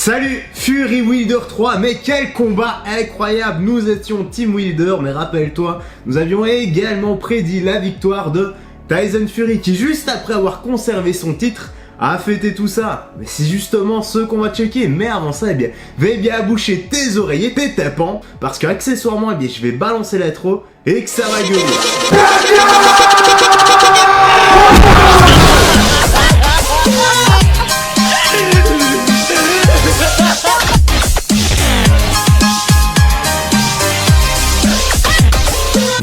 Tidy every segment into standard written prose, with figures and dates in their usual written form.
Salut Fury Wilder 3, mais quel combat incroyable! Nous étions Team Wilder, mais rappelle-toi, nous avions également prédit la victoire de Tyson Fury, qui juste après avoir conservé son titre, a fêté tout ça. Mais c'est justement ce qu'on va checker, mais avant ça, vais bien boucher tes oreilles et tes tympans, parce qu'accessoirement, je vais balancer l'intro et que ça va gueuler.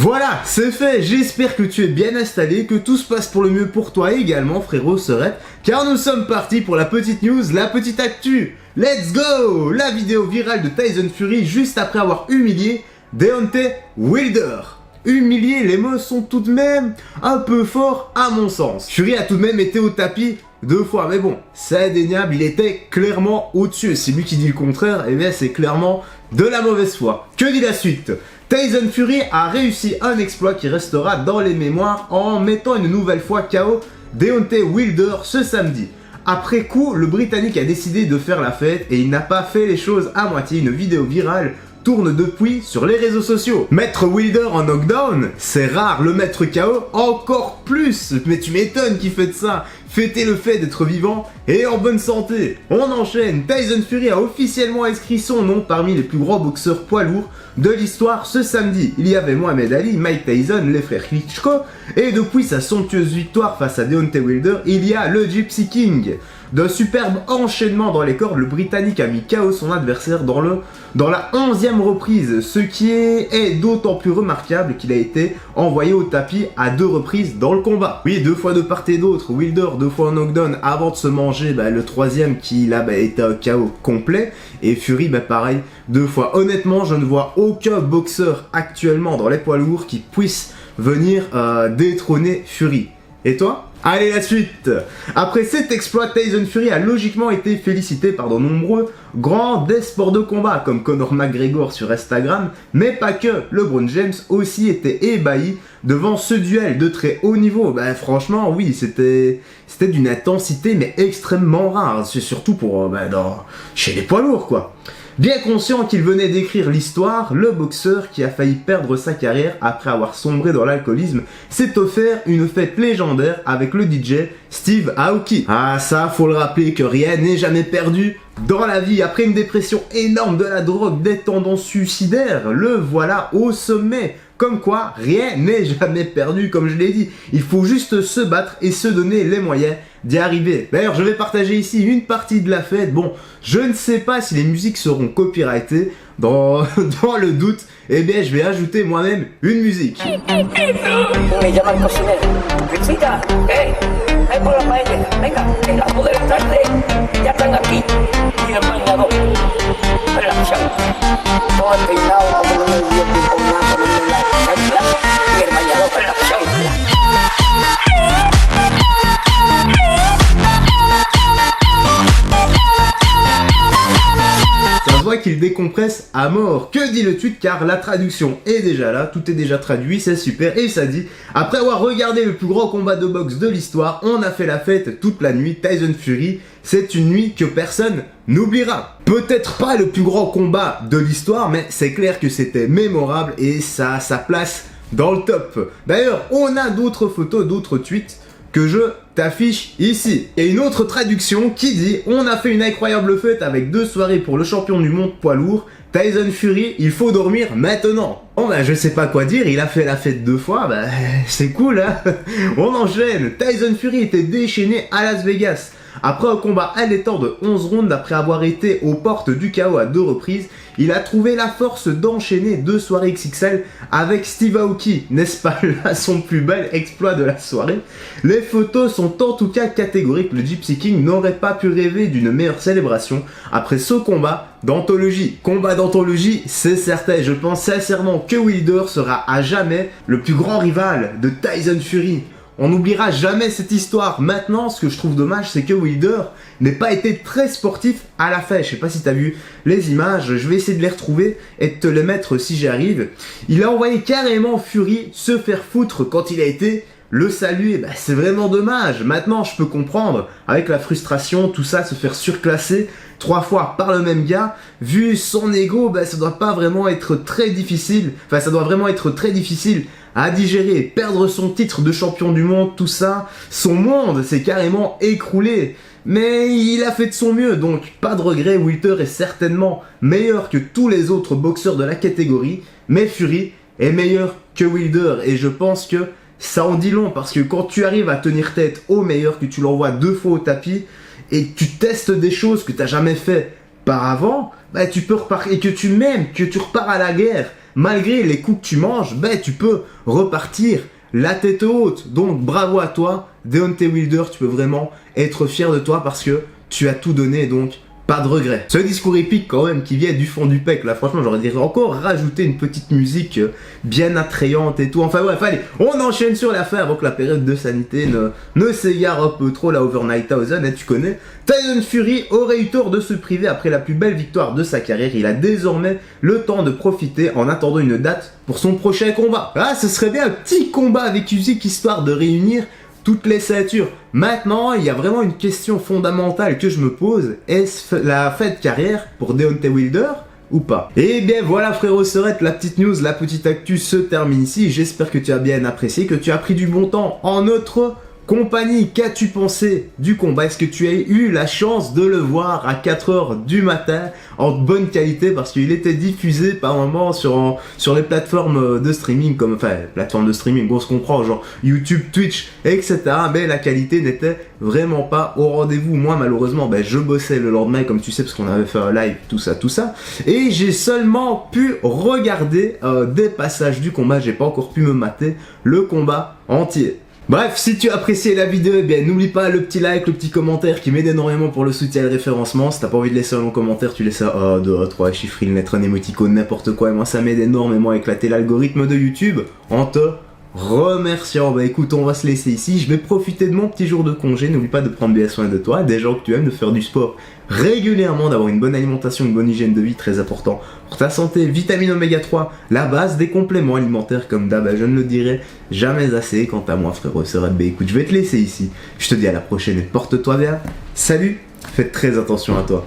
Voilà, c'est fait, j'espère que tu es bien installé, que tout se passe pour le mieux pour toi également, frérot Serette, car nous sommes partis pour la petite news, la petite actu. Let's go! La vidéo virale de Tyson Fury juste après avoir humilié Deontay Wilder. Humilié, les mots sont tout de même un peu forts à mon sens. Fury a tout de même été au tapis 2 fois, mais bon, c'est indéniable, il était clairement au-dessus. C'est lui qui dit le contraire, et bien c'est clairement de la mauvaise foi. Que dit la suite? Tyson Fury a réussi un exploit qui restera dans les mémoires en mettant une nouvelle fois KO Deontay Wilder ce samedi. Après coup, le Britannique a décidé de faire la fête et il n'a pas fait les choses à moitié. Une vidéo virale tourne depuis sur les réseaux sociaux. Mettre Wilder en knockdown, c'est rare. Le mettre KO, encore plus. Mais tu m'étonnes qu'il fait de ça. Fêter le fait d'être vivant et en bonne santé. On enchaîne. Tyson Fury a officiellement inscrit son nom parmi les plus grands boxeurs poids lourds de l'histoire ce samedi. Il y avait Mohamed Ali, Mike Tyson, les frères Klitschko, et depuis sa somptueuse victoire face à Deontay Wilder, il y a le Gypsy King. D'un superbe enchaînement dans les cordes, le Britannique a mis KO son adversaire dans la 11e reprise, ce qui est d'autant plus remarquable qu'il a été envoyé au tapis à 2 reprises dans le combat. Oui, 2 fois de part et d'autre, Wilder 2 fois en knockdown avant de se manger le 3e qui là était un KO complet, et Fury pareil 2 fois. Honnêtement, je ne vois aucun boxeur actuellement dans les poids lourds qui puisse venir détrôner Fury. Et toi? Allez, la suite. Après cet exploit, Tyson Fury a logiquement été félicité par de nombreux grands des sports de combat, comme Conor McGregor sur Instagram, mais pas que. LeBron James aussi était ébahi devant ce duel de très haut niveau. Franchement, oui, c'était d'une intensité, mais extrêmement rare. C'est surtout pour chez les poids lourds, quoi. Bien conscient qu'il venait d'écrire l'histoire, le boxeur qui a failli perdre sa carrière après avoir sombré dans l'alcoolisme s'est offert une fête légendaire avec le DJ Steve Aoki. Ah ça, faut le rappeler que rien n'est jamais perdu dans la vie. Après une dépression énorme de la drogue, des tendances suicidaires, le voilà au sommet. Comme quoi, rien n'est jamais perdu, comme je l'ai dit. Il faut juste se battre et se donner les moyens d'y arriver. D'ailleurs, je vais partager ici une partie de la fête. Bon, je ne sais pas si les musiques seront copyrightées. Dans le doute, je vais ajouter moi-même une musique. Ça se voit qu'il décompresse à mort. Que dit le tweet? Car la traduction est déjà là, tout est déjà traduit, c'est super. Et ça dit: après avoir regardé le plus grand combat de boxe de l'histoire, on a fait la fête toute la nuit. Tyson Fury, c'est une nuit que personne n'oubliera. Peut-être pas le plus grand combat de l'histoire, mais c'est clair que c'était mémorable et ça a sa place dans le top. D'ailleurs, on a d'autres photos, d'autres tweets que je t'affiche ici. Et une autre traduction qui dit: on a fait une incroyable fête avec 2 soirées pour le champion du monde poids lourd. Tyson Fury, il faut dormir maintenant. Bon je sais pas quoi dire, il a fait la fête 2 fois, c'est cool hein. On enchaîne. Tyson Fury était déchaîné à Las Vegas. Après un combat allaitant de 11 rounds, après avoir été aux portes du chaos à 2 reprises, il a trouvé la force d'enchaîner 2 soirées XXL avec Steve Aoki. N'est-ce pas là son plus bel exploit de la soirée? Les photos sont en tout cas catégoriques. Le Gypsy King n'aurait pas pu rêver d'une meilleure célébration après ce combat d'anthologie. Combat d'anthologie, c'est certain. Je pense sincèrement que Wilder sera à jamais le plus grand rival de Tyson Fury. On n'oubliera jamais cette histoire. Maintenant, ce que je trouve dommage, c'est que Wilder n'ait pas été très sportif à la fin. Je sais pas si tu as vu les images, je vais essayer de les retrouver et de te les mettre si j'y arrive. Il a envoyé carrément Fury se faire foutre quand il a été le saluer, bah, c'est vraiment dommage. Maintenant, je peux comprendre, avec la frustration, tout ça, se faire surclasser 3 fois par le même gars, vu son ego, bah, ça doit pas vraiment être très difficile, enfin ça doit vraiment être très difficile à digérer, perdre son titre de champion du monde, tout ça, son monde s'est carrément écroulé. Mais il a fait de son mieux, donc pas de regret, Wilder est certainement meilleur que tous les autres boxeurs de la catégorie, mais Fury est meilleur que Wilder, et je pense que ça en dit long, parce que quand tu arrives à tenir tête au meilleur, que tu l'envoies 2 fois au tapis, et que tu testes des choses que tu n'as jamais fait par avant, bah, tu peux repartir, et que tu m'aimes, que tu repars à la guerre, malgré les coups que tu manges, bah, tu peux repartir la tête haute. Donc bravo à toi, Deontay Wilder, tu peux vraiment être fier de toi parce que tu as tout donné, donc pas de regret. Ce discours épique quand même qui vient du fond du pec, là franchement j'aurais dit encore rajouter une petite musique bien attrayante et tout. Enfin bref, allez, on enchaîne sur l'affaire avant que la période de sanité ne s'égare un peu trop, la Overnight Thousand, et tu connais. Tyson Fury aurait eu tort de se priver après la plus belle victoire de sa carrière. Il a désormais le temps de profiter en attendant une date pour son prochain combat. Ah, ce serait bien un petit combat avec Usyk histoire de réunir toutes les ceintures. Maintenant, il y a vraiment une question fondamentale que je me pose. Est-ce la fin de carrière pour Deontay Wilder ou pas? Et bien voilà frérot Serette, la petite news, la petite actu se termine ici. J'espère que tu as bien apprécié, que tu as pris du bon temps en notre compagnie. Qu'as-tu pensé du combat? Est-ce que tu as eu la chance de le voir à 4h du matin en bonne qualité, parce qu'il était diffusé par moment sur les plateformes de streaming, comme, enfin, plateformes de streaming, on se comprend, genre YouTube, Twitch, etc. Mais la qualité n'était vraiment pas au rendez-vous. Moi, malheureusement, ben, je bossais le lendemain, comme tu sais, parce qu'on avait fait un live, tout ça. Et j'ai seulement pu regarder des passages du combat. J'ai pas encore pu me mater le combat entier. Bref, si tu as apprécié la vidéo, eh bien n'oublie pas le petit like, le petit commentaire qui m'aide énormément pour le soutien et le référencement. Si t'as pas envie de laisser un long commentaire, tu laisses un 2, 3 chiffres, une lettre, un émoticône, n'importe quoi. Et moi ça m'aide énormément à éclater l'algorithme de YouTube en te remerciant. Bah écoute, on va se laisser ici. Je vais profiter de mon petit jour de congé. N'oublie pas de prendre bien soin de toi, des gens que tu aimes, de faire du sport régulièrement, d'avoir une bonne alimentation, une bonne hygiène de vie, très important pour ta santé. Vitamine oméga 3, la base des compléments alimentaires comme d'hab, je ne le dirai jamais assez. Quant à moi frérot Serette, bah écoute, je vais te laisser ici. Je te dis à la prochaine et porte-toi bien. Salut, fais très attention à toi.